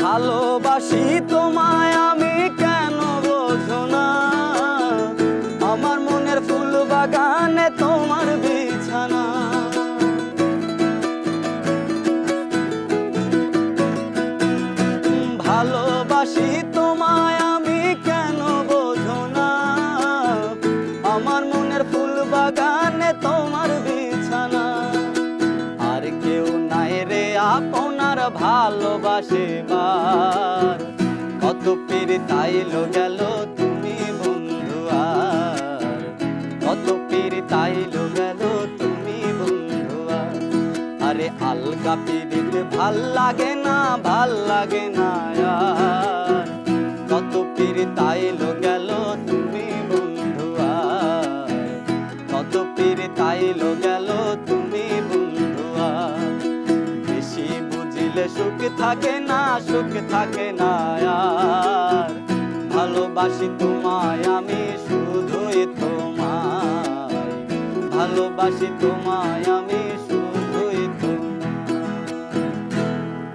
ভালোবাসি তোমায় আমি কেন বোঝো না, আমার মনের ফুল বাগানে তোমার বিছানা। ভালোবাসি তোমায় আমি কেন বোঝো না, আমার মনের ফুল বাগানে তোমার বিছানা। আর কেউ নাই রে আপনার ভালোবাসিবার, কত পিরিতাইলো গেল তুমি বন্ধু আর, কত পিরিতাইলো গেল তুমি বন্ধু আর। আরে আলগা পিরিত ভাল লাগে না, ভাল লাগে না আর, কত পিরিতাইলো গেল তুমি বন্ধু আর, কত পিরিতাইলো গেল তুমি বন্ধু আর। বেশি বুঝিলে সুখ থাকে না, সুখ থাকে না আর, ভালোবাসি তোমায় আমি শুধুই তোমায়, ভালোবাসি তোমায় আমি